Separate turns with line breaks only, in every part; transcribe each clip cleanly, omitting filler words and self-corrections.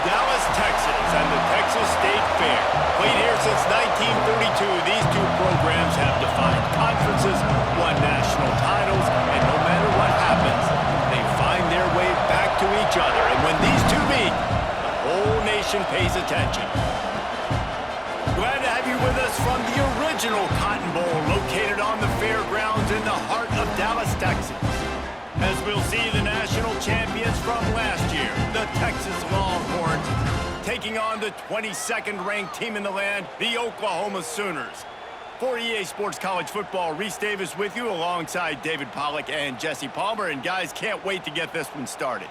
Dallas, Texas, and the Texas State Fair. Played here since 1932, these two programs have defined conferences, won national titles, and no matter what happens, they find their way back to each other. And when these two meet, the whole nation pays attention. Glad to have you with us from the original Cotton Bowl, located on the fairgrounds in the heart of Dallas, Texas. As we'll see the national champions from last year, the Texas Longhorns, taking on the 22nd ranked team in the land, the Oklahoma Sooners. For EA Sports College Football, Reese Davis with you alongside David Pollack and Jesse Palmer. And guys, can't wait to get this one started.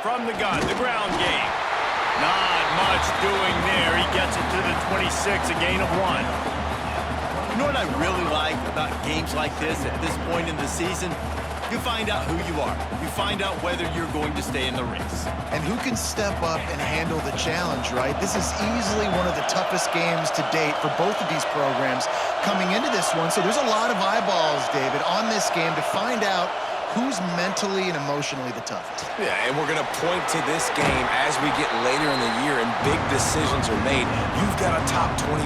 From the gun, the ground game. Not much doing there. He gets it to the 26, a gain of 1.
You know what I really like about games like this at this point in the season? You find out who you are. You find out whether you're going to stay in the race.
And who can step up and handle the challenge, right? This is easily one of the toughest games to date for both of these programs coming into this one. So there's a lot of eyeballs, David, on this game to find out who's mentally and emotionally the toughest.
Yeah, and we're going to point to this game as we get later in the year and big decisions are made. You've got a top 25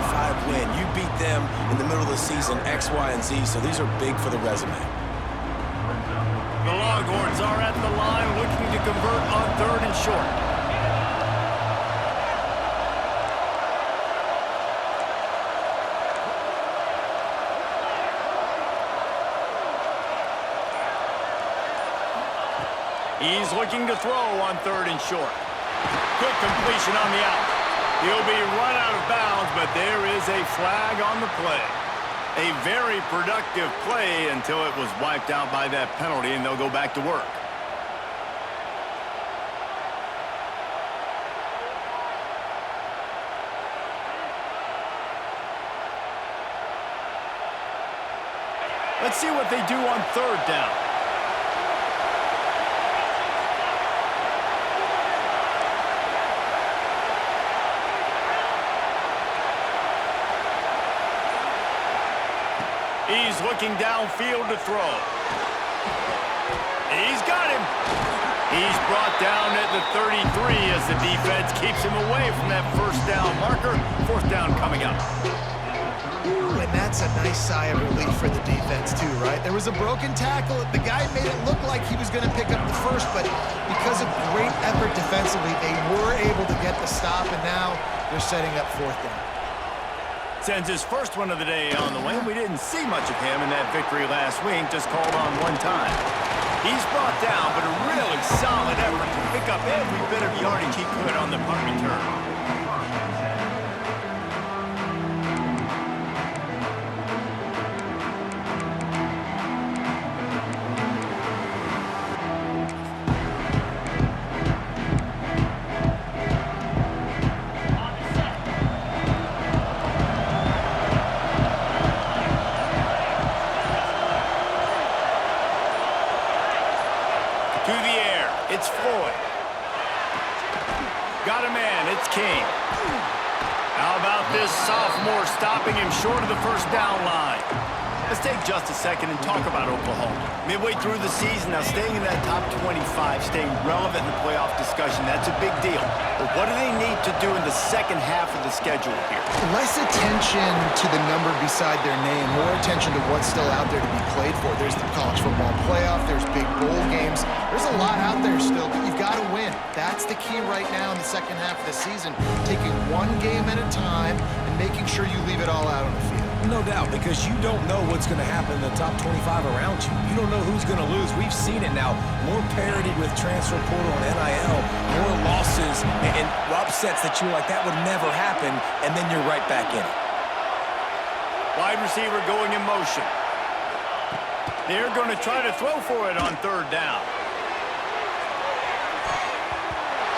win. You beat them in the middle of the season, X, Y, and Z, so these are big for the resume.
The Longhorns are at the line looking to convert on 3rd and short. He's looking to throw on 3rd and short. Good completion on the out. He'll be run out of bounds, but there is a flag on the play. A very productive play until it was wiped out by that penalty, and they'll go back to work. Let's see what they do on 3rd down. He's looking downfield to throw. He's got him. He's brought down at the 33 as the defense keeps him away from that 1st down marker. 4th down coming up.
Ooh, and that's a nice sigh of relief for the defense too, right? There was a broken tackle. The guy made it look like he was going to pick up the 1st, but because of great effort defensively, they were able to get the stop, and now they're setting up 4th down.
Sends his first one of the day on the way. We didn't see much of him in that victory last week, just called on 1 time. He's brought down, but a really solid effort to pick up every bit of yardage he could on the punt return. It's Floyd. Got a man, it's King. How about this sophomore stopping him short of the 1st down line? Let's take just a second and talk about Oklahoma. Midway through the season, now staying in that top 25, staying relevant in the playoff discussion, that's a big deal. But what do they need to do in the second half of the schedule here?
Less attention to the number beside their name, more attention to what's still out there to be played for. There's the college football playoff, there's big bowl games. There's a lot out there still, but you've got to win. That's the key right now in the second half of the season, taking one game at a time and making sure you leave it all out on the field.
No doubt, because you don't know what's going to happen in the top 25 around you. You don't know who's going to lose. We've seen it now. More parity with transfer portal and NIL, more losses and upsets that you were like, that would never happen, and then you're right back in it.
Wide receiver going in motion. They're going to try to throw for it on 3rd down.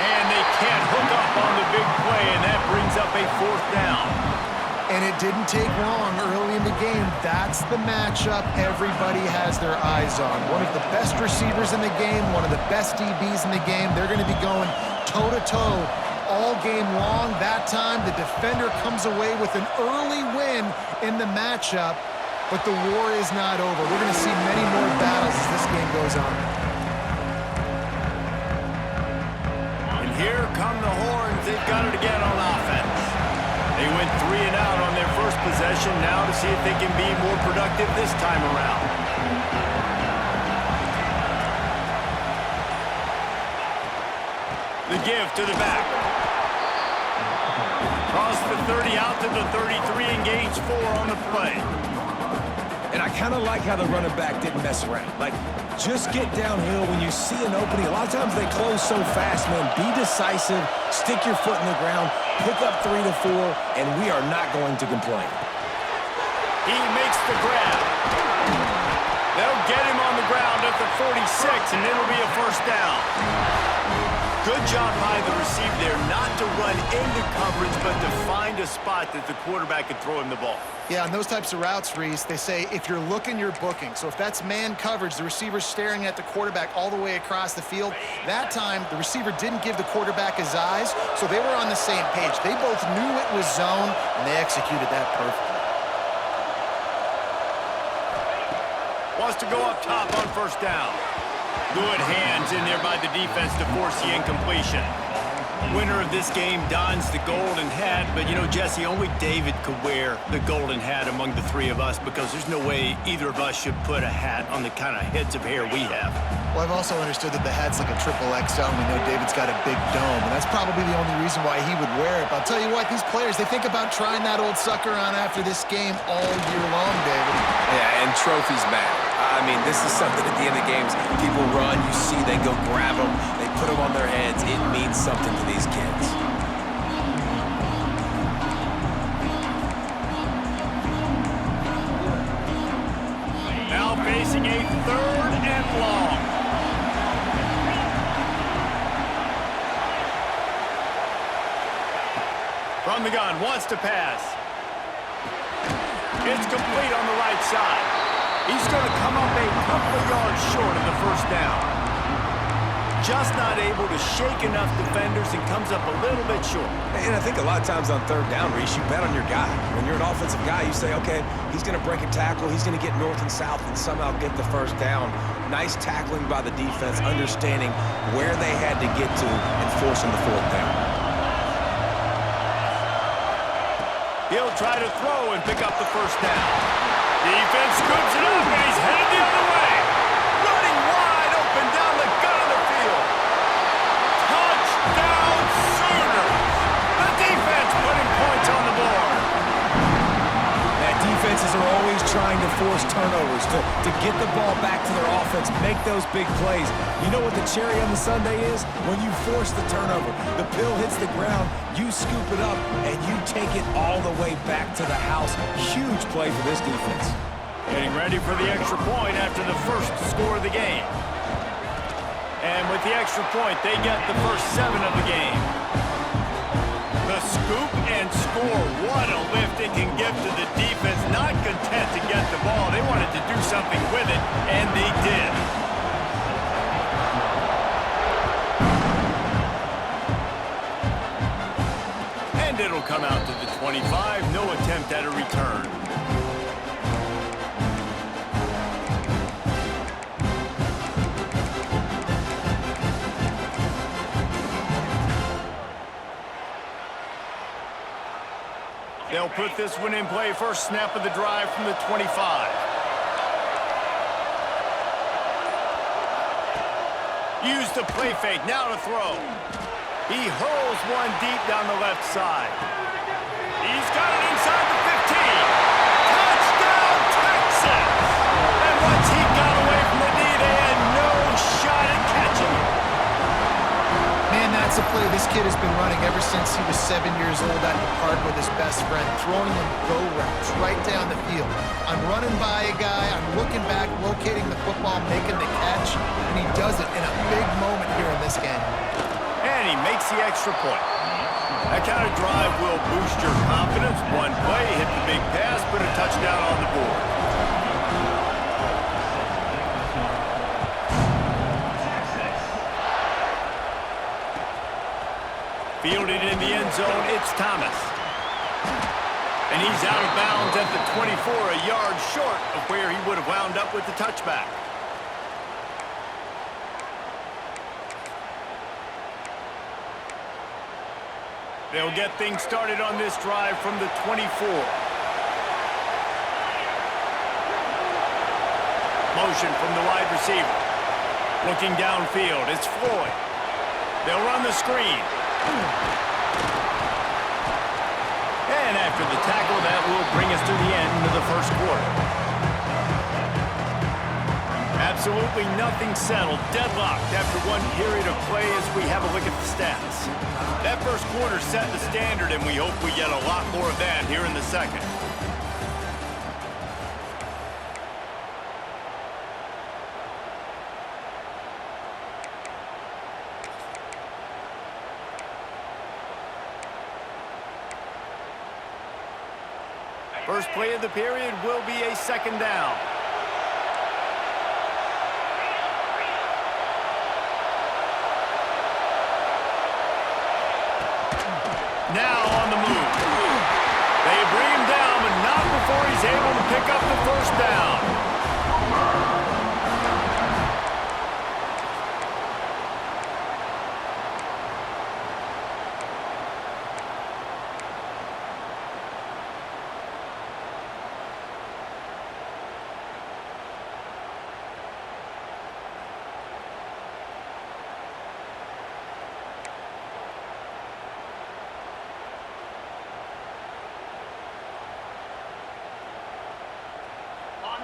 And they can't hook up on the big play, and that brings up a 4th down.
And it didn't take long early in the game. That's the matchup everybody has their eyes on. One of the best receivers in the game, one of the best DBs in the game. They're going to be going toe-to-toe all game long. That time, the defender comes away with an early win in the matchup, but the war is not over. We're going to see many more battles as this game goes on.
And here come the horns. They've got it again on offense. They went 3 and out on their first possession. Now to see if they can be more productive this time around. The give to the back. Cross the 30 out to the 33 and gains 4 on the play.
And I kind of like how the running back didn't mess around. Like, just get downhill when you see an opening. A lot of times they close so fast, man. Be decisive, stick your foot in the ground, pick up 3 to 4, and we are not going to complain.
He makes the grab. They'll get him on the ground at the 46, and it'll be a first down. Good job by the receiver there, not to run into coverage, but to find a spot that the quarterback could throw him the ball.
Yeah, on those types of routes, Reese, they say if you're looking, you're booking. So if that's man coverage, the receiver's staring at the quarterback all the way across the field. That time, the receiver didn't give the quarterback his eyes, so they were on the same page. They both knew it was zone, and they executed that perfectly.
Wants to go up top on first down. Good hands in there by the defense to force the incompletion. Winner of this game dons the golden hat, but you know, Jesse, only David could wear the golden hat among the 3 of us because there's no way either of us should put a hat on the kind of heads of hair we have.
Well, I've also understood that the hat's like a triple XL, and we know David's got a big dome, and that's probably the only reason why he would wear it. But I'll tell you what, these players, they think about trying that old sucker on after this game all year long, David.
Yeah, and trophies matter. I mean, this is something at the end of games. People run, you see, they go grab them, they put them on their heads. It means something to these kids.
Now facing a 3rd and long. From the gun, wants to pass. It's complete on the right side. He's going to come up a couple of yards short of the first down. Just not able to shake enough defenders and comes up a little bit short.
And I think a lot of times on 3rd down, Reese, you bet on your guy. When you're an offensive guy, you say, okay, he's going to break a tackle, he's going to get north and south and somehow get the first down. Nice tackling by the defense, understanding where they had to get to and forcing the 4th down.
He'll try to throw and pick up the first down. Defense scoops it up, and he's headed the other way. Running wide open down the gut of the field. Touchdown Sooners. The defense putting points on the board.
That defenses are always trying to force turnovers, to get the ball back to their offense, make those big plays. You know what the cherry on the sundae is? When you force the turnover, the pill hits the ground, you scoop it up, and you take it all the way back to the house. Huge play for this defense.
Getting ready for the extra point after the first score of the game. And with the extra point, they get the first 7 of the game. The scoop and score. What a lift it can give to the defense. Not content to get the ball. They wanted to do something with it, and they did. And it'll come out to the 25. No attempt at a return. They'll put this one in play. First snap of the drive from the 25. Use the play fake. Now to throw. He hurls one deep down the left side. He's got it inside the 15. Touchdown, Texas! And once he got away from the knee, they had no shot at catching him.
Man, that's a play this kid has been running ever since he was 7 years old at the park with his best friend, throwing him go routes right down the field. I'm running by a guy, I'm looking back, locating the football, making the catch, and he does it in a big moment here in this game.
And he makes the extra point. That kind of drive will boost your confidence. One play, hit the big pass, put a touchdown on the board. Fielded in the end zone, it's Thomas. And he's out of bounds at the 24, a yard short of where he would have wound up with the touchback. They'll get things started on this drive from the 24. Motion from the wide receiver. Looking downfield, it's Floyd. They'll run the screen. And after the tackle, that will bring us to the end of the first quarter. Absolutely nothing settled, deadlocked after one period of play as we have a look at the stats. That first quarter set the standard, and we hope we get a lot more of that here in the second. First play of the period will be a second down. Now on the move. They bring him down, but not before he's able to pick up the first down.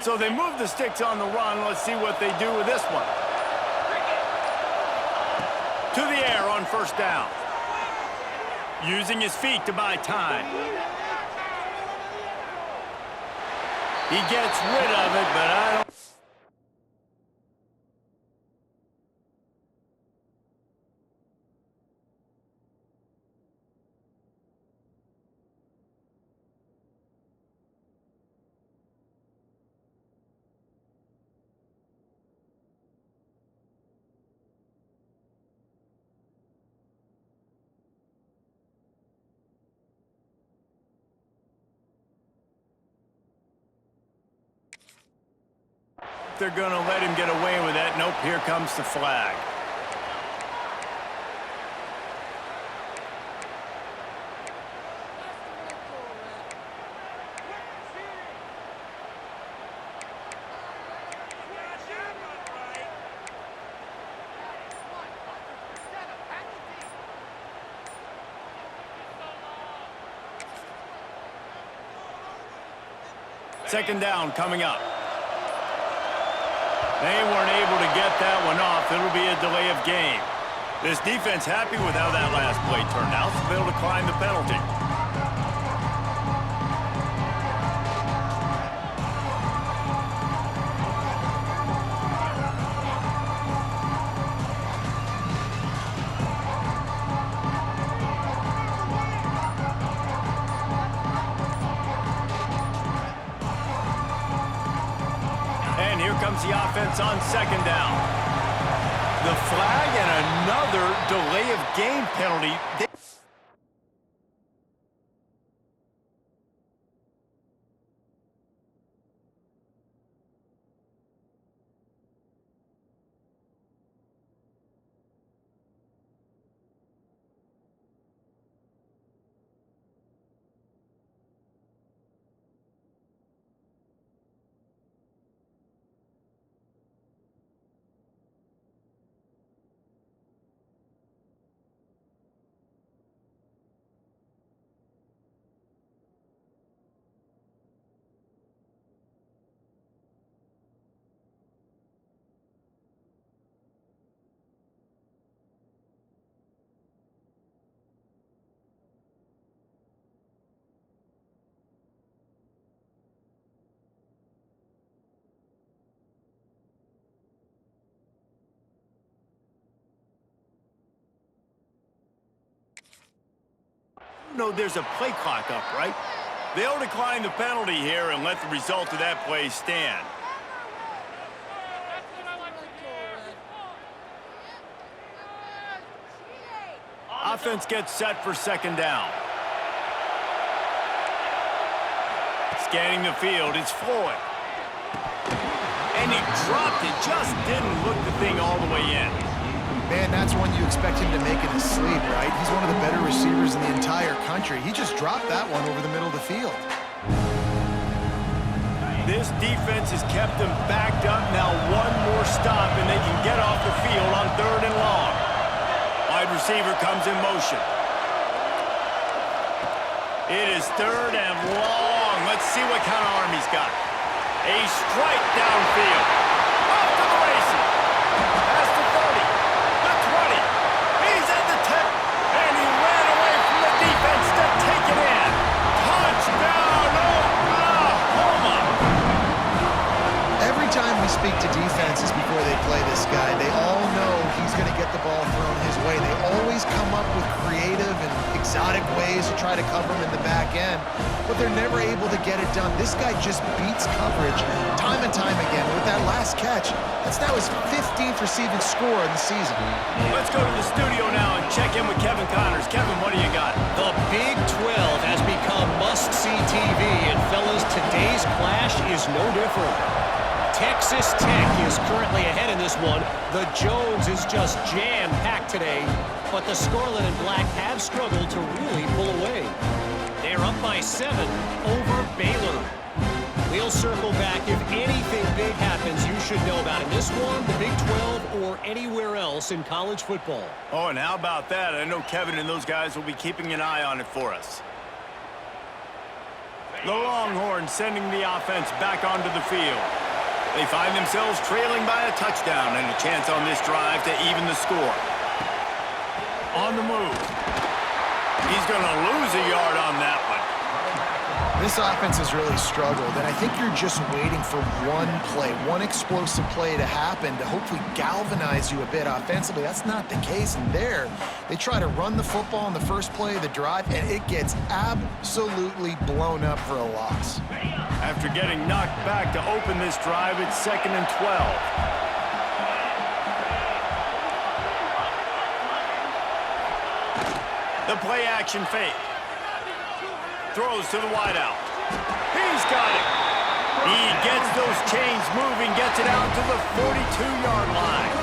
So they move the sticks on the run. Let's see what they do with this one. To the air on first down. Using his feet to buy time. He gets rid of it, but I don't... They're going to let him get away with that. Nope, here comes the flag. Second down coming up. They weren't able to get that one off. It'll be a delay of game. This defense happy with how that last play turned out, so they'll decline the penalty. The offense on second down. The flag and another delay of game penalty. No, there's a play clock up, right? They'll decline the penalty here and let the result of that play stand. Offense gets set for second down. Scanning the field, it's Floyd. And he dropped it, just didn't look the thing all the way in.
Man, that's one you expect him to make in his sleep, right? He's one of the better receivers in the entire country. He just dropped that one over the middle of the field.
This defense has kept them backed up. Now one more stop, and they can get off the field on 3rd and long. Wide receiver comes in motion. It is 3rd and long. Let's see what kind of arm he's got. A strike downfield. Off to the races. Past the 30. The 20. He's at the 10. And he ran away from the defense to take it in. Touchdown, Oklahoma.
Every time we speak to defenses before they play this guy, they all know he's going to get the ball thrown his way. They always come up with creative and exotic ways to try to cover him in the back end, but they're never able to get it done. This guy just beats coverage time and time again. With that last catch, that's now his 15th receiving score in the season.
Let's go to the studio now and check in with Kevin Connors. Kevin, what do you got?
The Big 12 has become must-see TV, and fellas, today's clash is no different. Texas Tech is currently ahead in this one. The Jones is just jam-packed today, but the Scarlet and Black have struggled to really pull away. They're up by 7 over Baylor. We'll circle back. If anything big happens, you should know about in this one, the Big 12, or anywhere else in college football.
Oh, and how about that? I know Kevin and those guys will be keeping an eye on it for us. The Longhorns sending the offense back onto the field. They find themselves trailing by a touchdown and a chance on this drive to even the score. On the move. He's going to lose a yard on that one.
This offense has really struggled, and I think you're just waiting for one play, one explosive play to happen to hopefully galvanize you a bit offensively. That's not the case, and there, they try to run the football on the first play of the drive, and it gets absolutely blown up for a loss.
After getting knocked back to open this drive, it's 2nd and 12. The play action fake. Throws to the wideout. He's got it. He gets those chains moving, gets it out to the 42-yard line.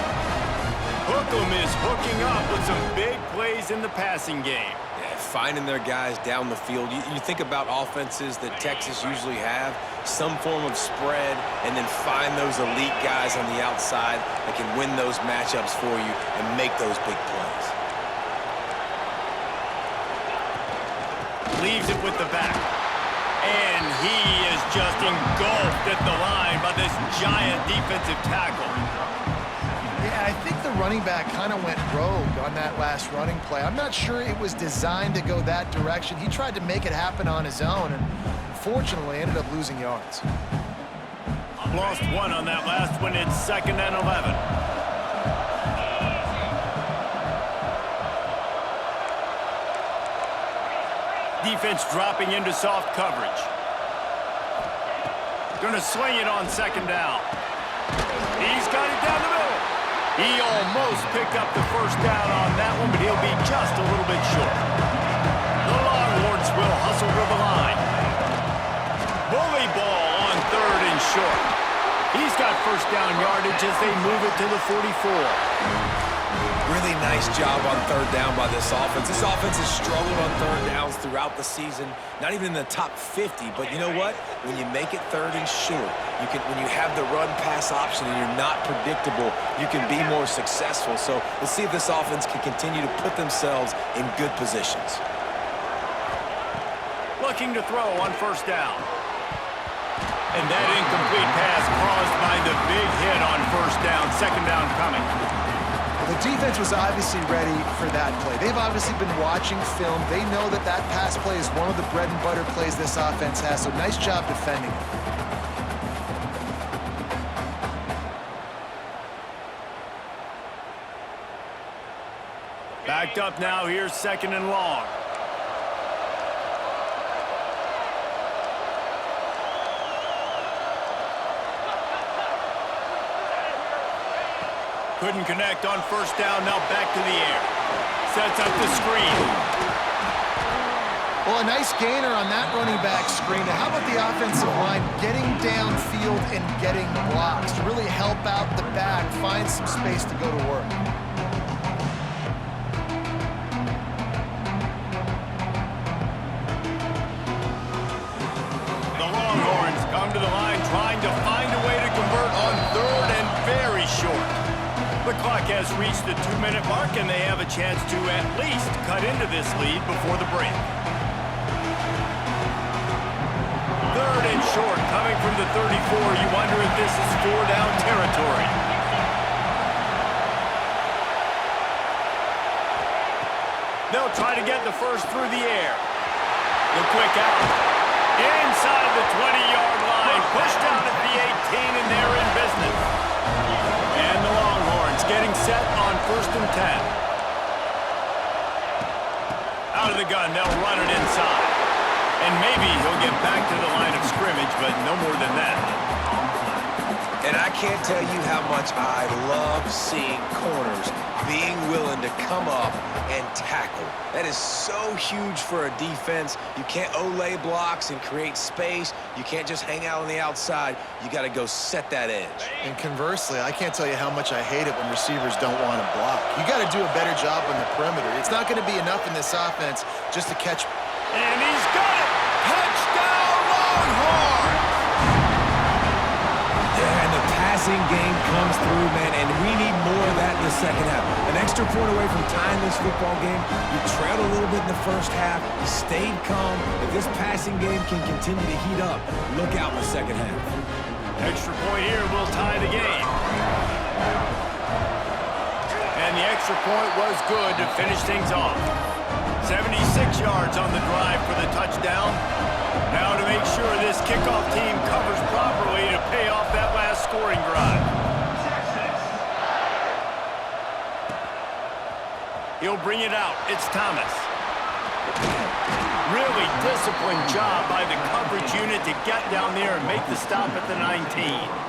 Hookem is hooking up with some big plays in the passing game.
Yeah, finding their guys down the field. You think about offenses that Texas usually have, some form of spread, and then find those elite guys on the outside that can win those matchups for you and make those big plays.
Leaves it with the back. And he is just engulfed at the line by this giant defensive tackle.
Yeah, I think the running back kind of went rogue on that last running play. I'm not sure it was designed to go that direction. He tried to make it happen on his own, and unfortunately ended up losing yards.
Lost one on that last one. It's 2nd and 11. Defense dropping into soft coverage. Gonna swing it on 2nd down. He's got it down the middle. He almost picked up the first down on that one, but he'll be just a little bit short. The Longhorns will hustle to the line. Bully ball on 3rd and short. He's got first down yardage as they move it to the 44.
Really nice job on 3rd down by this offense. This offense has struggled on 3rd downs throughout the season, not even in the top 50. But you know what? When you make it 3rd and short, when you have the run-pass option and you're not predictable, you can be more successful. So let's see if this offense can continue to put themselves in good positions.
Looking to throw on 1st down. And that incomplete pass caused by the big hit on 1st down. 2nd down coming.
The defense was obviously ready for that play. They've obviously been watching film. They know that that pass play is one of the bread and butter plays this offense has, so nice job defending it.
Backed up now, here's 2nd and long. Couldn't connect on 1st down, now back to the air. sets up the screen.
Well, a nice gainer on that running back screen. Now, how about the offensive line getting downfield and getting blocks to really help out the back, find some space to go to work?
The Longhorns come to the line trying to find a way to convert on third and very short. The clock has reached the 2-minute mark, and they have a chance to at least cut into this lead before the break. Third and short, coming from the 34. You wonder if this is 4-down territory. They'll try to get the first through the air. The quick out. Inside the 20-yard line. Pushed out at the 18, and they're in business. And the Longhorns getting set on 1st and 10. Out of the gun, they'll run it inside. And maybe he'll get back to the line of scrimmage, but no more than that.
And I can't tell you how much I love seeing corners being willing to come up and tackle. That is so huge for a defense. You can't olay blocks and create space. You can't just hang out on the outside. You got to go set that edge.
And conversely, I can't tell you how much I hate it when receivers don't want to block. You got to do a better job on the perimeter. It's not going to be enough in this offense just to catch.
And he's got it! Touchdown, Longhorns!
Yeah, and the passing game comes through, man, and we need more of that in the second half. An extra point away from tying this football game. You trailed a little bit in the first half, stayed calm. If this passing game can continue to heat up, look out in the second half.
Extra point here will tie the game. And the extra point was good to finish things off. 76 yards on the drive for the touchdown. Now to make sure this kickoff team covers properly to pay off that last scoring drive. He'll bring it out. It's Thomas. Really disciplined job by the coverage unit to get down there and make the stop at the 19.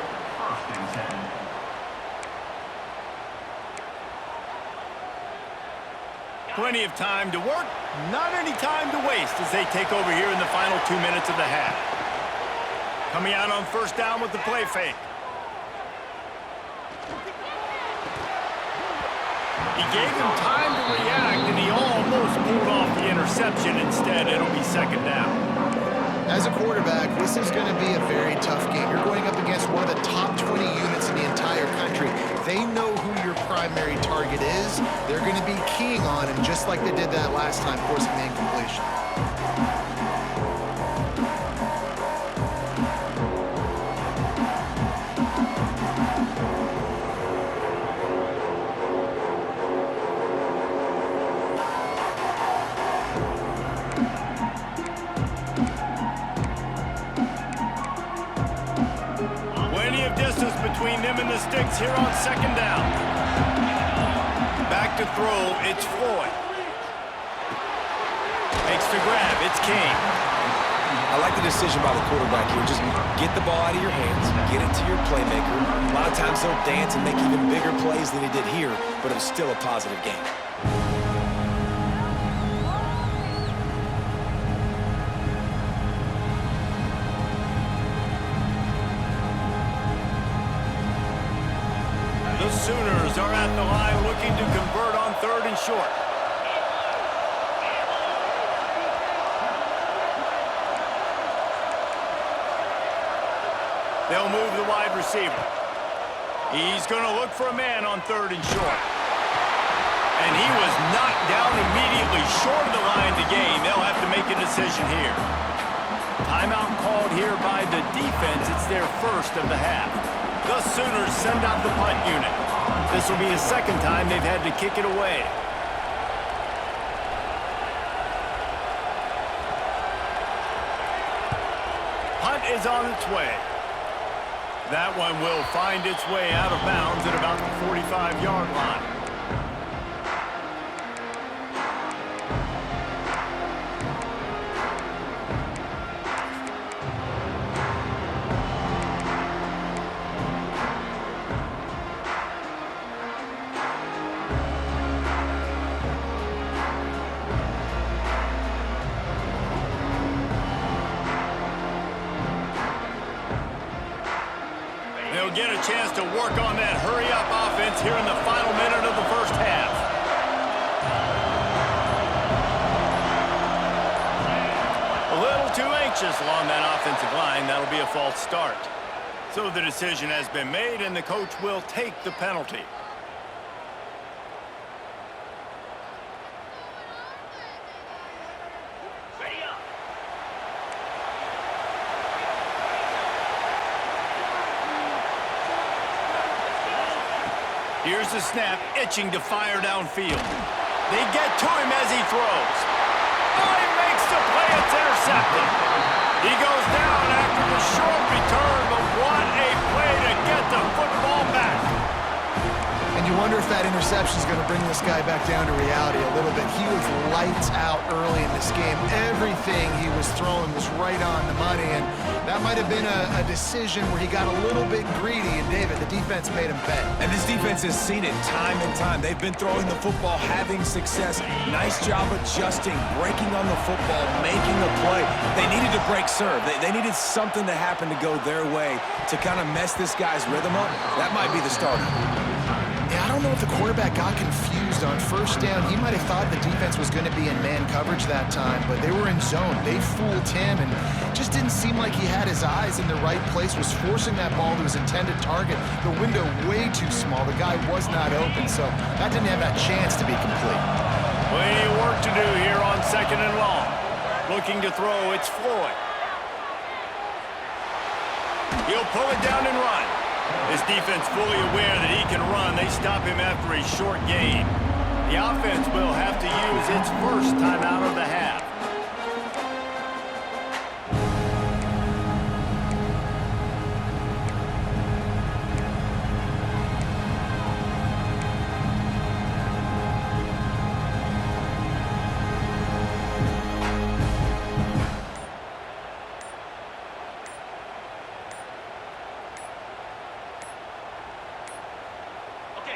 Plenty of time to work, not any time to waste as they take over here in the final 2 minutes of the half. Coming out on 1st down with the play fake. He gave him time to react, and he almost pulled off the interception. Instead, it'll be 2nd down.
As a quarterback, this is going to be a very tough game. You're going up against one of the top 20 units in the entire country. They know who your primary target is. They're going to be keying on him, just like they did that last time, forcing the incompletion.
Between them and the sticks here on 2nd down. Back to throw, it's Floyd. Makes the grab, it's King.
I like the decision by the quarterback here. Just get the ball out of your hands, get it to your playmaker. A lot of times he'll dance and make even bigger plays than he did here, but it was still a positive game.
The Sooners are at the line looking to convert on 3rd and short. They'll move the wide receiver. He's going to look for a man on 3rd and short. And he was knocked down immediately short of the line to gain. They'll have to make a decision here. Timeout called here by the defense. It's their first of the half. The Sooners send out the punt unit. This will be the 2nd time they've had to kick it away. Punt is on its way. That one will find its way out of bounds at about the 45-yard line. a chance to work on that hurry-up offense here in the final minute of the first half. A little too anxious along that offensive line. That'll be a false start. So the decision has been made, and the coach will take the penalty. Here's the snap, itching to fire downfield. They get to him as he throws. Oh, he makes the play. It's intercepted. He goes down after the short return, but what a play to get the football back.
And you wonder if that interception is going to bring this guy back down to reality a little bit. He was lights out early in this game. Everything he was throwing was right on the money, and that might have been a decision where he got a little bit greedy, and David, the defense made him bet.
And this defense has seen it time and time. They've been throwing the football, having success. Nice job adjusting, breaking on the football, making a play. They needed to break serve. They needed something to happen to go their way to kind of mess this guy's rhythm up. That might be the starter.
Yeah, I don't know if the quarterback got confused on first down. He might have thought the defense was going to be in man coverage that time, but they were in zone. They fooled him, and just didn't seem like he had his eyes in the right place, was forcing that ball to his intended target. The window way too small. The guy was not open, so that didn't have that chance to be complete.
Plenty of work to do here on 2nd and long. Looking to throw, it's Floyd. He'll pull it down and run. His defense fully aware that he can run. They stop him after a short gain. The offense will have to use its first timeout of the half.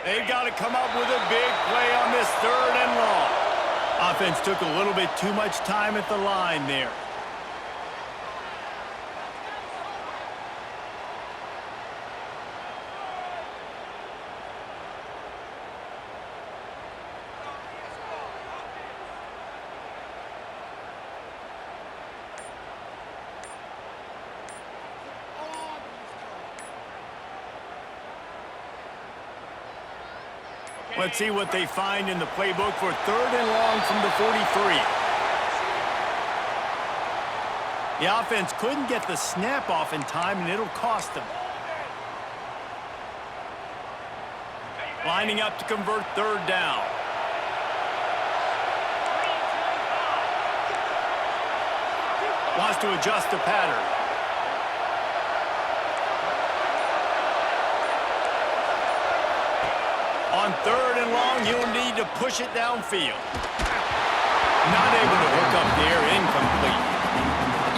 They've got to come up with a big play on this 3rd and long. Offense took a little bit too much time at the line there. Let's see what they find in the playbook for 3rd and long from the 43. The offense couldn't get the snap off in time, and it'll cost them. Lining up to convert 3rd down. Wants to adjust the pattern. On 3rd and long, he'll need to push it downfield. Not able to hook up there, incomplete.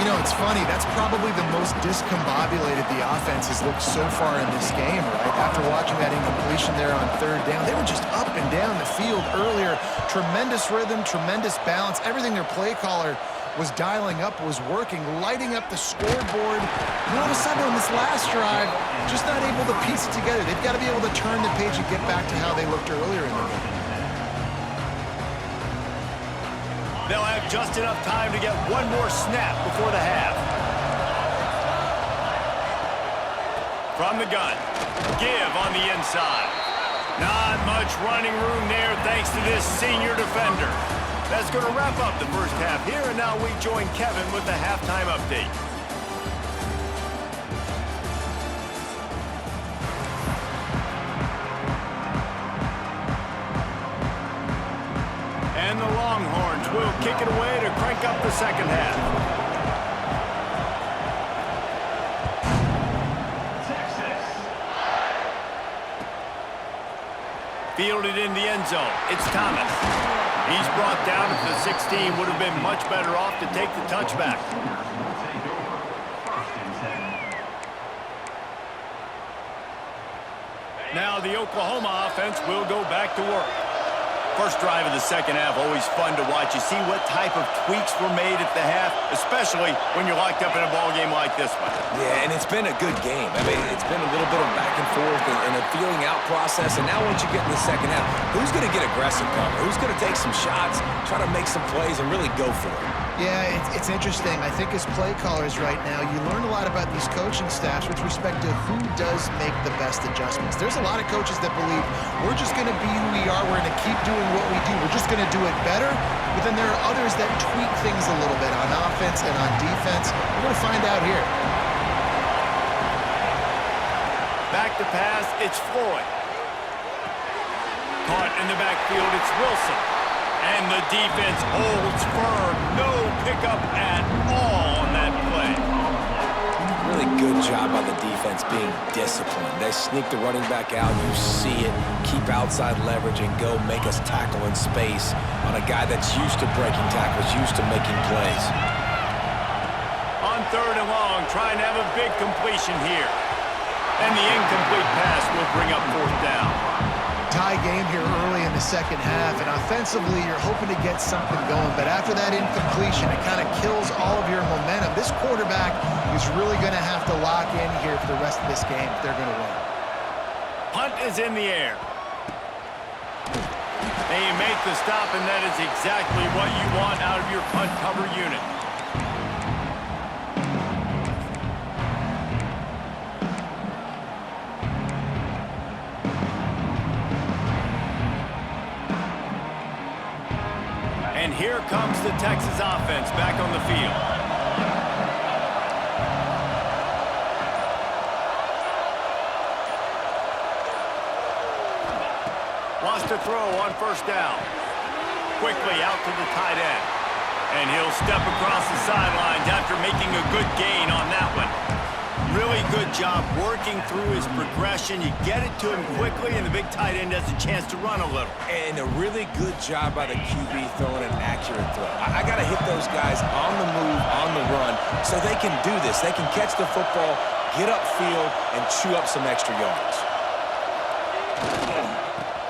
You know, it's funny. That's probably the most discombobulated the offense has looked so far in this game, right? After watching that incompletion there on 3rd down, they were just up and down the field earlier. Tremendous rhythm, tremendous balance. Everything their play caller was dialing up, was working, lighting up the scoreboard. And all of a sudden on this last drive, just not able to piece it together. They've got to be able to turn the page and get back to how they looked earlier in the game.
They'll have just enough time to get one more snap before the half. From the gun, give on the inside. Not much running room there thanks to this senior defender. That's going to wrap up the first half here, and now we join Kevin with the halftime update. And the Longhorns will kick it away to crank up the second half. Fielded in the end zone. It's Thomas. He's brought down at the 16. Would have been much better off to take the touchback. Now the Oklahoma offense will go back to work.
First drive of the second half, always fun to watch. You see what type of tweaks were made at the half, especially when you're locked up in a ball game like this one.
Yeah, and it's been a good game. I mean, it's been a little bit of back and forth and a feeling out process. And now once you get in the second half, who's going to get aggressive, Palmer? Who's going to take some shots, try to make some plays, and really go for it?
Yeah, it's interesting. I think as play callers right now, you learn a lot about these coaching staffs with respect to who does make the best adjustments. There's a lot of coaches that believe we're just going to be who we are. We're going to keep doing what we do. We're just going to do it better. But then there are others that tweak things a little bit on offense and on defense. We're going to find out here.
Back to pass, it's Floyd. Caught in the backfield, it's Wilson. And the defense holds firm. No pickup at all on that play.
Really good job by the defense being disciplined. They sneak the running back out. You see it. Keep outside leverage and go make us tackle in space on a guy that's used to breaking tackles, used to making plays.
On third and long, trying to have a big completion here. And the incomplete pass will bring up fourth down.
Tie game here early in the second half, and offensively you're hoping to get something going, but after that incompletion it kind of kills all of your momentum. This quarterback is really going to have to lock in here for the rest of this game if they're going to win.
Punt is in the air. They make the stop, and that is exactly what you want out of your punt cover unit. And here comes the Texas offense back on the field. Wants to throw on first down. Quickly out to the tight end. And he'll step across the sidelines after making a good gain on that one. Really good job working through his progression. You get it to him quickly, and the big tight end has a chance to run a little.
And a really good job by the QB throwing an accurate throw. I got to hit those guys on the move, on the run, so they can do this. They can catch the football, get upfield, and chew up some extra yards.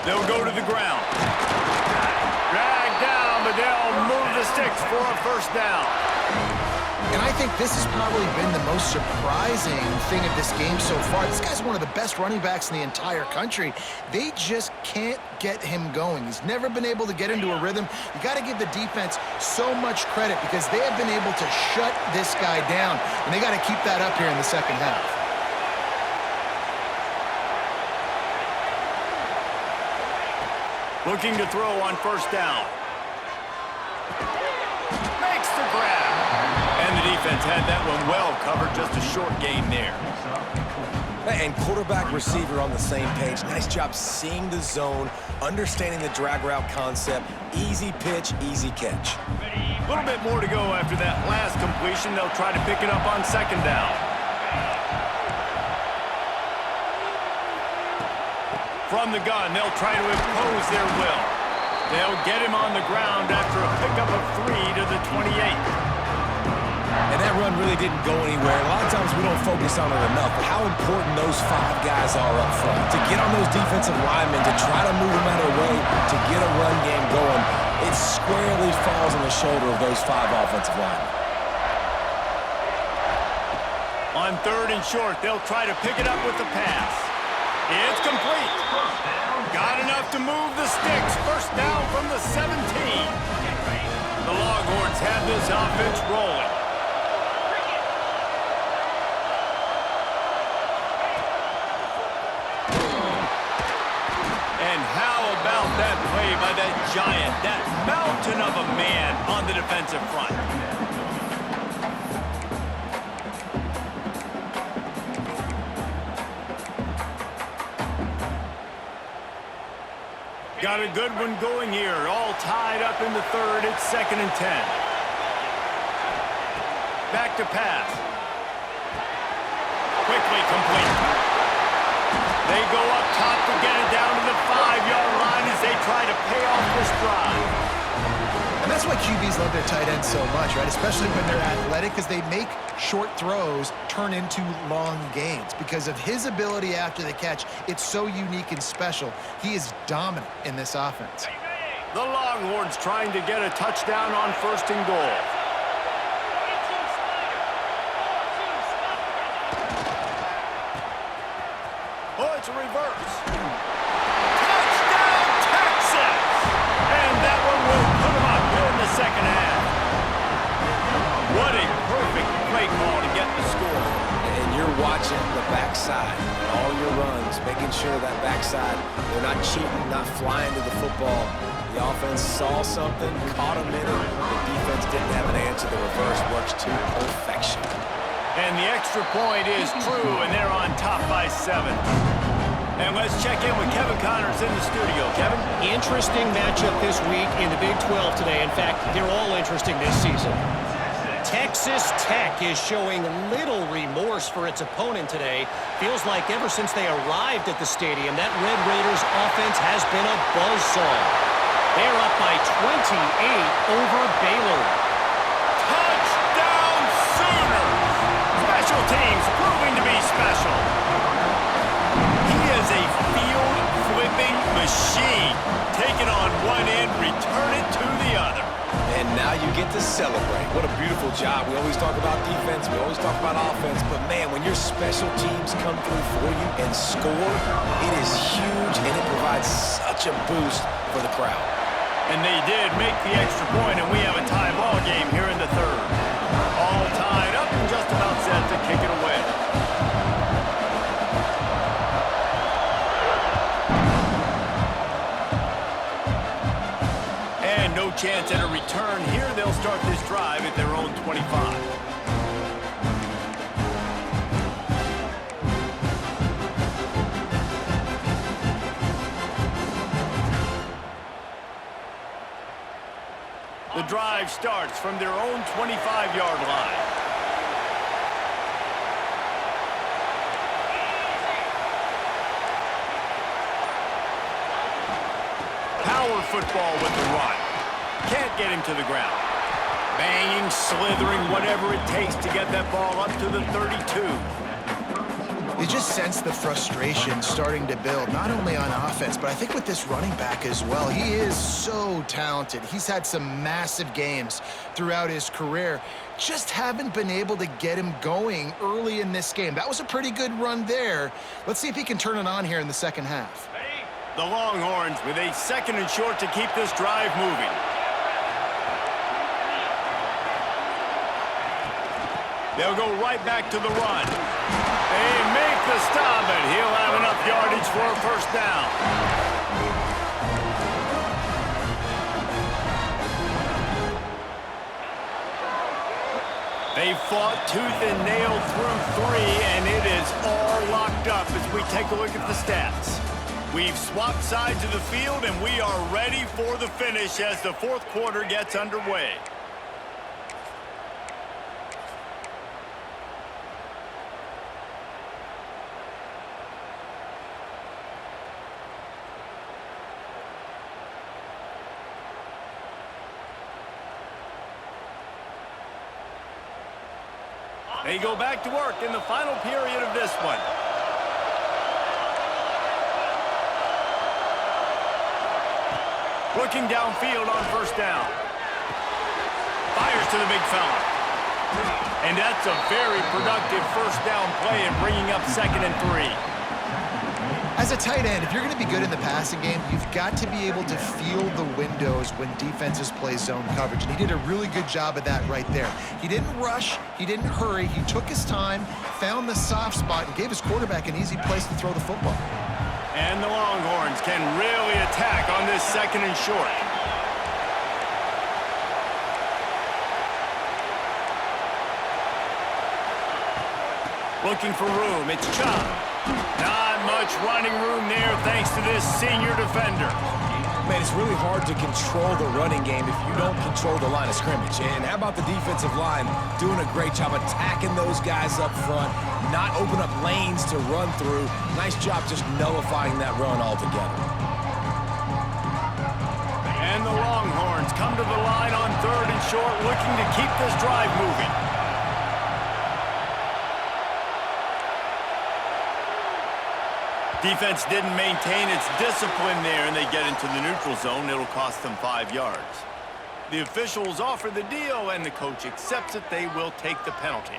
They'll go to the ground. Dragged down, but they'll move the sticks for a first down.
And I think this has probably been the most surprising thing of this game so far. This guy's one of the best running backs in the entire country. They just can't get him going. He's never been able to get into a rhythm. You got to give the defense so much credit because they have been able to shut this guy down, and they got to keep that up here in the second half.
Looking to throw on first down. Makes the grab. And the defense had that one well covered, just a short gain there.
And quarterback receiver on the same page. Nice job seeing the zone, understanding the drag route concept. Easy pitch, easy catch.
A little bit more to go after that last completion. They'll try to pick it up on second down. From the gun, they'll try to impose their will. They'll get him on the ground after a pickup of 3 to the 28.
And that run really didn't go anywhere. A lot of times we don't focus on it enough, but how important those 5 guys are up front. To get on those defensive linemen, to try to move them out of the way, to get a run game going, it squarely falls on the shoulder of those 5 offensive linemen.
On third and short, they'll try to pick it up with the pass. It's complete. Got enough to move the sticks. First down from the 17. The Longhorns have this offense rolling. And how about that play by that giant, that mountain of a man on the defensive front? Got a good one going here. All tied up in the third. It's 2nd and 10. Back to pass. Quickly complete. They go up top to get it down to the 5-yard line as they try to pay off this drive.
And that's why QBs love their tight ends so much, right? Especially when they're athletic, because they make short throws turn into long gains. Because of his ability after the catch, it's so unique and special. He is dominant in this offense.
The Longhorns trying to get a touchdown on 1st and goal. Oh, it's a reverse. Touchdown, Texas! And that one will put them up here in the second half. What a perfect play call to get the score.
And you're watching the backside, all your runs, making sure that backside, they're not cheating, not flying to the football. The offense saw something, caught them in it. The defense didn't have an answer. The reverse works to perfection.
And the extra point is true, and they're on top by 7. And let's check in with Kevin Connors in the studio. Kevin?
Interesting matchup this week in the Big 12 today. In fact, they're all interesting this season. Texas Tech is showing little remorse for its opponent today. Feels like ever since they arrived at the stadium, that Red Raiders offense has been a buzzsaw. They're up by 28 over Baylor.
Touchdown Sooners! Special teams proving to be special. He is a field-flipping machine. Take it on one end, return it to the other.
And now you get to celebrate. What a beautiful job. We always talk about defense. We always talk about offense. But, man, when your special teams come through for you and score, it is huge, and it provides such a boost for the crowd.
And they did make the extra point, and we have a tie ball game here in the 3rd. All tied up and just about set to kick it away. And no chance at a return here. They'll start this drive at their own 25. The drive starts from their own 25-yard line. Power football with the run. Can't get him to the ground. Banging, slithering, whatever it takes to get that ball up to the 32.
You just sense the frustration starting to build, not only on offense, but I think with this running back as well. He is so talented. He's had some massive games throughout his career. Just haven't been able to get him going early in this game. That was a pretty good run there. Let's see if he can turn it on here in the second half.
The Longhorns with a 2nd and short to keep this drive moving. They'll go right back to the run. They make the stop, and he'll have enough yardage for a 1st down. They fought tooth and nail through 3, and it is all locked up as we take a look at the stats. We've swapped sides of the field, and we are ready for the finish as the 4th quarter gets underway. They go back to work in the final period of this one. Looking downfield on 1st down. Fires to the big fella. And that's a very productive 1st down play and bringing up 2nd and 3.
As a tight end, if you're going to be good in the passing game, you've got to be able to feel the windows when defenses play zone coverage. And he did a really good job of that right there. He didn't rush. He didn't hurry. He took his time, found the soft spot, and gave his quarterback an easy place to throw the football.
And the Longhorns can really attack on this 2nd and short. Looking for room. It's Chop. Not much running room there thanks to this senior defender.
Man, it's really hard to control the running game if you don't control the line of scrimmage. And how about the defensive line doing a great job attacking those guys up front, not open up lanes to run through. Nice job just nullifying that run altogether.
And the Longhorns come to the line on 3rd and short, looking to keep this drive moving. Defense didn't maintain its discipline there, and they get into the neutral zone. It'll cost them 5 yards. The officials offer the deal, and the coach accepts it. They will take the penalty.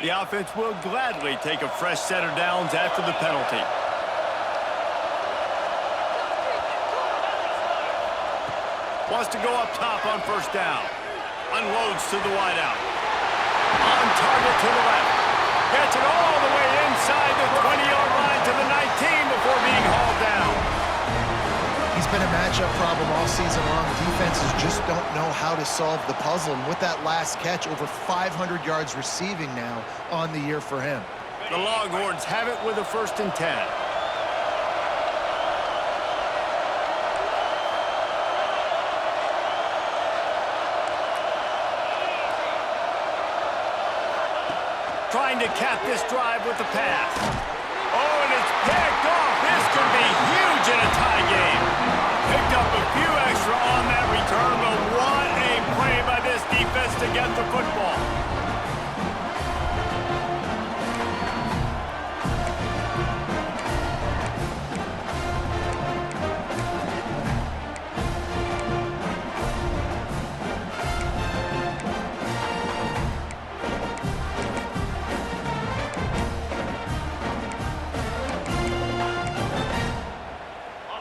The offense will gladly take a fresh set of downs after the penalty. Wants to go up top on first down. Unloads to the wideout. On target to the left. Gets it all the way inside the 20-yard line to the 19 before being hauled down.
He's been a matchup problem all season long. Defenses just don't know how to solve the puzzle. And with that last catch, over 500 yards receiving now on the year for him.
The Longhorns have it with a 1st and 10. Trying to cap this drive with the pass. Oh, and it's picked off. This could be huge in a tie game. Picked up a few extra on that return, but what a play by this defense to get the football.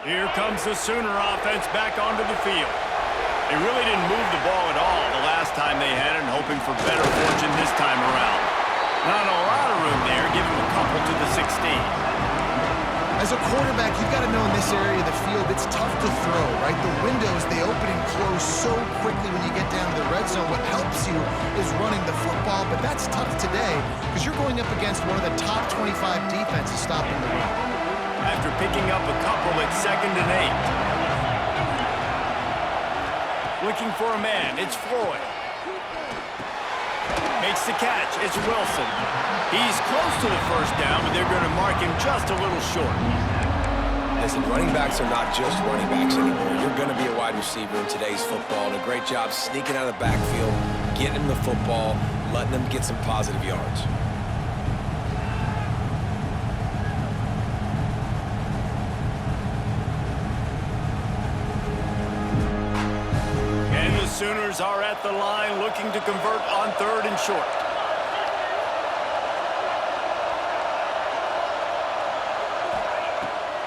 Here comes the Sooner offense back onto the field. They really didn't move the ball at all the last time they had it, and hoping for better fortune this time around. Not a lot of room there, give him a couple to the 16.
As a quarterback, you've got to know in this area of the field, it's tough to throw, right? The windows, they open and close so quickly when you get down to the red zone. What helps you is running the football, but that's tough today because you're going up against one of the top 25 defenses stopping the run.
After picking up a couple at 2nd and 8. Looking for a man, it's Floyd. Makes the catch, it's Wilson. He's close to the 1st down, but they're going to mark him just a little short.
Listen, running backs are not just running backs anymore. You're going to be a wide receiver in today's football, and a great job sneaking out of the backfield, getting them the football, letting them get some positive yards.
Sooners are at the line looking to convert on 3rd and short.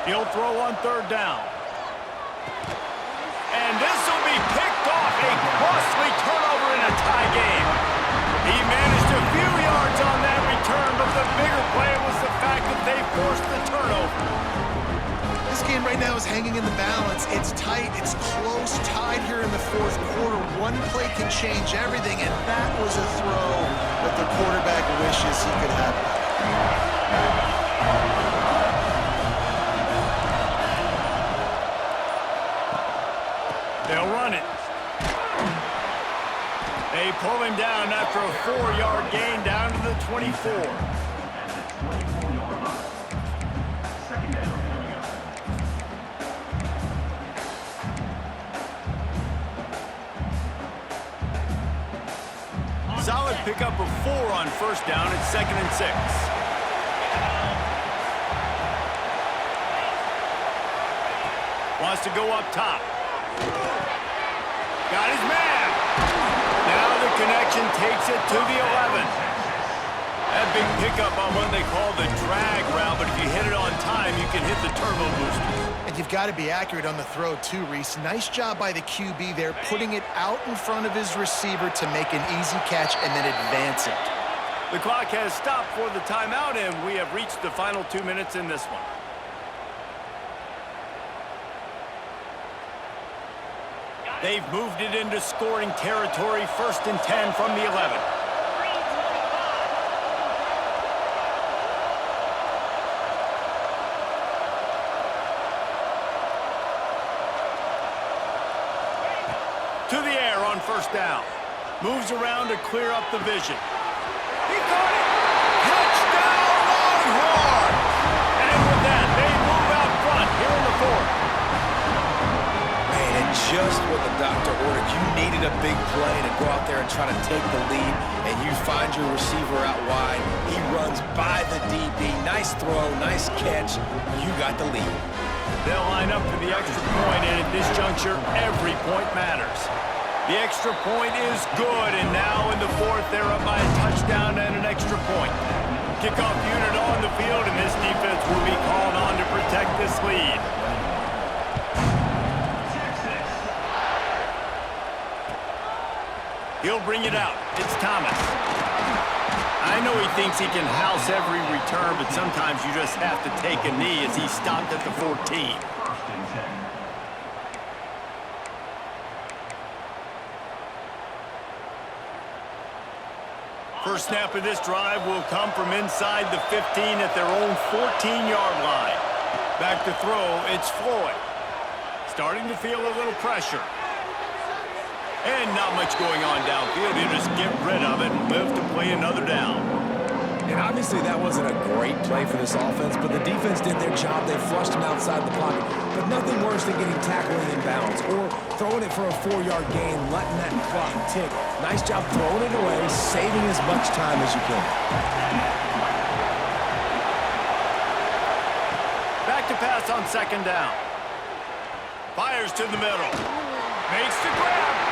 He'll throw on 3rd down. And this will be picked off. A costly turnover in a tie game. He managed a few yards on that return, but the bigger play was the fact that they forced the turnover.
This game right now is hanging in the balance. It's tight, it's close, tied here in the 4th quarter. One play can change everything, and that was a throw that the quarterback wishes he could have.
They'll run it. They pull him down after a 4-yard gain down to the 24. Solid pickup of 4 on 1st down at 2nd and 6. Wants to go up top. Got his man. Now the connection takes it to the 11. That big pickup on what they call the drag route, but if you hit it on time, you can hit the turbo boosters.
And you've got to be accurate on the throw too, Reese. Nice job by the QB there, putting it out in front of his receiver to make an easy catch and then advance it.
The clock has stopped for the timeout, and we have reached the final 2 minutes in this one. They've moved it into scoring territory, 1st and 10 from the 11. To the air on 1st down. Moves around to clear up the vision. He got it! Touchdown, Longhorns!
just what the doctor ordered. You needed a big play to go out there and try to take the lead, and you find your receiver out wide. He runs by the DB. Nice throw, nice catch. You got the lead.
They'll line up for the extra point, and at this juncture, every point matters. The extra point is good, and now in the fourth, they're up by a touchdown and an extra point. Kickoff unit on the field, and this defense will be called on to protect this lead. He'll bring it out. It's Thomas. I know he thinks he can house every return, but sometimes you just have to take a knee as he stopped at the 14. First snap of this drive will come from inside the 15 at their own 14-yard line. Back to throw, it's Floyd. Starting to feel a little pressure. And not much going on downfield. He'll just get rid of it and live to play another down.
And obviously that wasn't a great play for this offense, but the defense did their job. They flushed him outside the pocket. But nothing worse than getting tackled in bounds or throwing it for a 4-yard gain, letting that clock tick. Nice job throwing it away, saving as much time as you can.
Back to pass on second down. Fires to the middle. Makes the grab.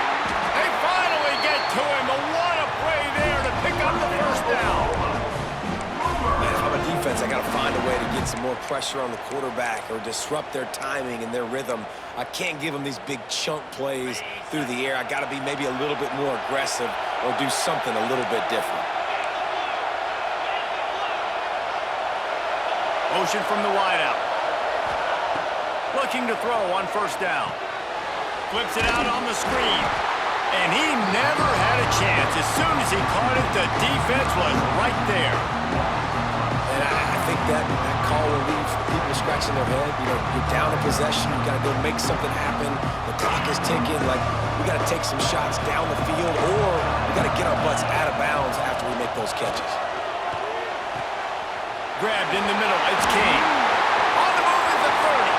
They finally get to him. But what a play there to pick up the first down.
Man, if I'm a defense, I got to find a way to get some more pressure on the quarterback or disrupt their timing and their rhythm. I can't give them these big chunk plays through the air. I got to be maybe a little bit more aggressive or do something a little bit different.
Motion from the wideout. Looking to throw on first down. Flips it out on the screen. And he never had a chance. As soon as he caught it, the defense was right there.
And I think that call will leave people scratching their head. You know, you're down in possession. You got to go make something happen. The clock is ticking. Like, we got to take some shots down the field, or we got to get our butts out of bounds after we make those catches.
Grabbed in the middle. It's King. On the move is the 30.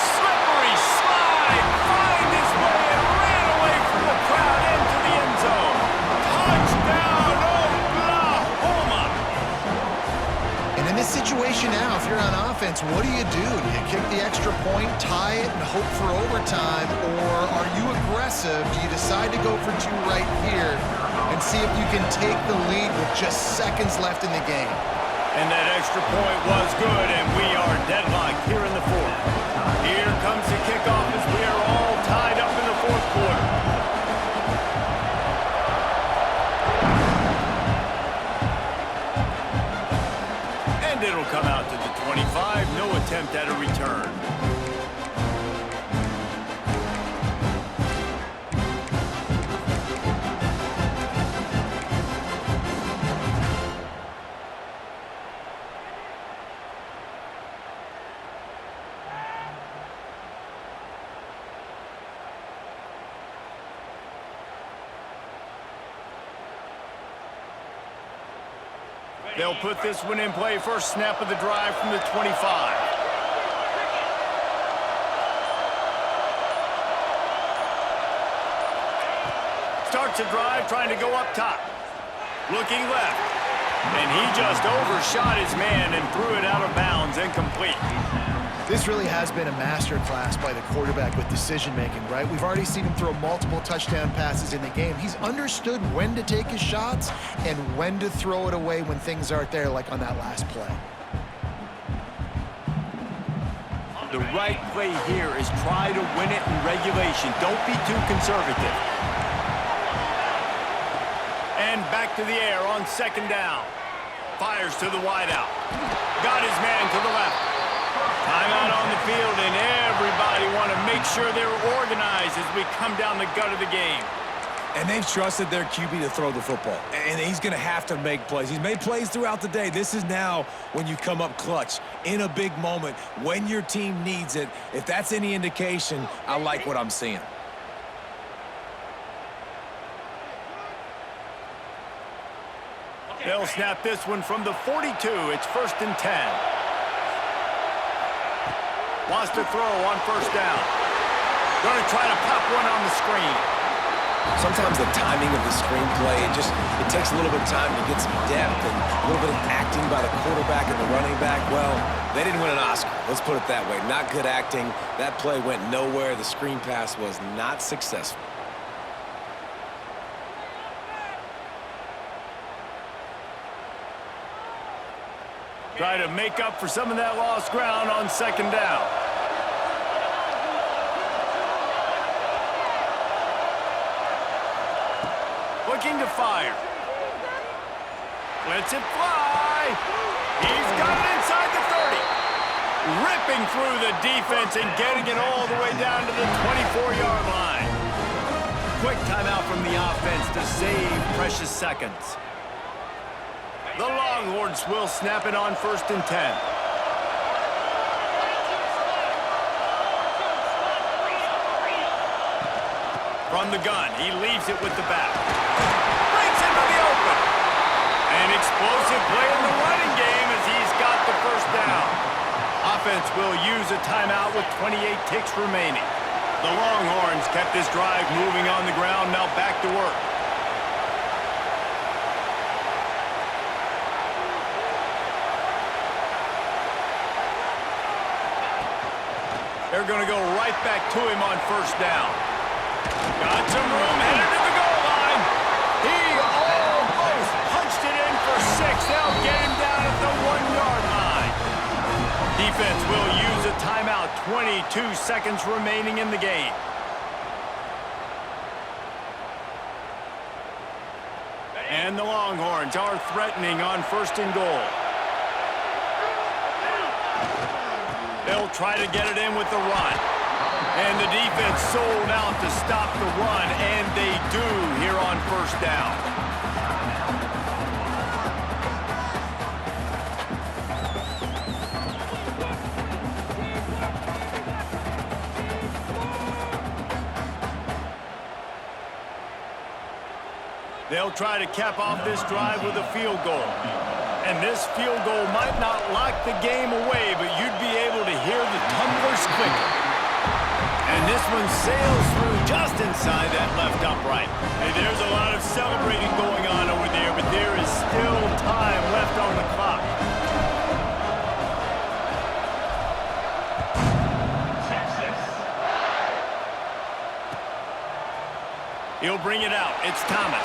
Slippery slide. Find his way and ran away from the crowd into the end zone. Touchdown, Oklahoma.
And in this situation now, if you're on offense, what do? Do you kick the extra point, tie it, and hope for overtime? Or are you aggressive? Do you decide to go for two right here and see if you can take the lead with just seconds left in the game?
And that extra point was good, and we are deadlocked here in the fourth. Here comes the kickoff as we are all tied up in the fourth quarter. And it'll come out to the 25. No attempt at a return. They'll put this one in play. First snap of the drive from the 25. Starts the drive trying to go up top. Looking left. And he just overshot his man and threw it out of bounds, incomplete.
This really has been a masterclass by the quarterback with decision-making, right? We've already seen him throw multiple touchdown passes in the game. He's understood when to take his shots and when to throw it away when things aren't there, like on that last play.
The right play here is try to win it in regulation. Don't be too conservative. And back to the air on second down. Fires to the wideout. Got his man to the left. Timeout on the field, and everybody want to make sure they're organized as we come down the gut of the game.
And they've trusted their QB to throw the football. And he's going to have to make plays. He's made plays throughout the day. This is now when you come up clutch in a big moment when your team needs it. If that's any indication, I like what I'm seeing.
They'll snap this one from the 42. It's 1st and 10. Wants to throw on first down. Going to try to pop one on the screen.
Sometimes the timing of the screenplay, it takes a little bit of time to get some depth and a little bit of acting by the quarterback and the running back. Well, they didn't win an Oscar. Let's put it that way. Not good acting. That play went nowhere. The screen pass was not successful.
Try to make up for some of that lost ground on second down. Looking to fire. Lets it fly. He's got it inside the 30. Ripping through the defense and getting it all the way down to the 24-yard line. Quick timeout from the offense to save precious seconds. The Longhorns will snap it on 1st and 10. From the gun, he leaves it with the back. Breaks into the open. An explosive play in the running game as he's got the first down. Offense will use a timeout with 28 ticks remaining. The Longhorns kept this drive moving on the ground, now back to work. They're going to go right back to him on 1st down. Got some room, headed to the goal line. He almost punched it in for 6. They'll get him down at the 1-yard line. Defense will use a timeout. 22 seconds remaining in the game. And the Longhorns are threatening on 1st and goal. They'll try to get it in with the run. And the defense sold out to stop the run, and they do here on 1st down. They'll try to cap off this drive with a field goal. And this field goal might not lock the game away, but you'd be able to hear the tumblers clicking. And this one sails through just inside that left upright. Hey, there's a lot of celebrating going on over there, but there is still time left on the clock. He'll bring it out. It's Thomas.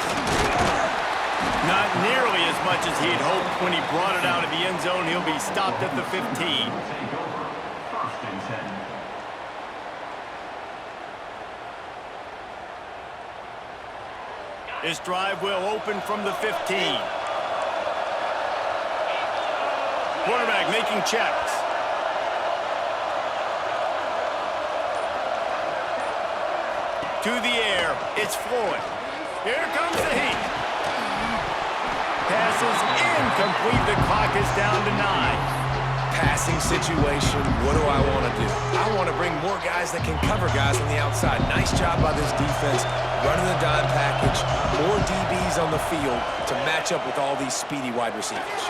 Not nearly as much as he'd hoped when he brought it out of the end zone. He'll be stopped at the 15. This drive will open from the 15. Quarterback making checks. To the air. It's Floyd. Here comes the heat. Pass is incomplete. The clock is down to 9.
Passing situation, what do I want to do? I want to bring more guys that can cover guys on the outside. Nice job by this defense, running the dime package, more DBs on the field to match up with all these speedy wide receivers.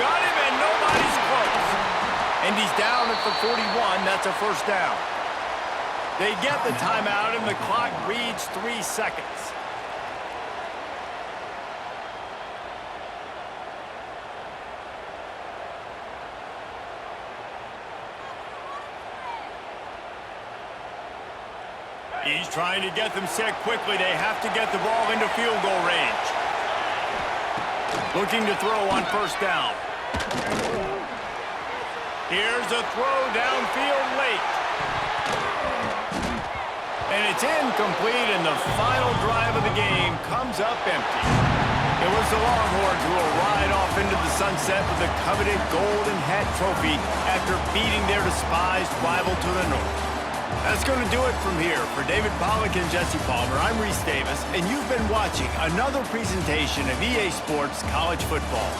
Got him, and nobody's close. And he's down at the 41. That's a 1st down. They get the timeout, and the clock reads 3 seconds. He's trying to get them set quickly. They have to get the ball into field goal range. Looking to throw on 1st down. Here's a throw downfield late. And it's incomplete, and the final drive of the game comes up empty. It was the Longhorns who will ride off into the sunset with the coveted Golden Hat Trophy after beating their despised rival to the north. That's going to do it from here. For David Pollack and Jesse Palmer, I'm Reese Davis, and you've been watching another presentation of EA Sports College Football.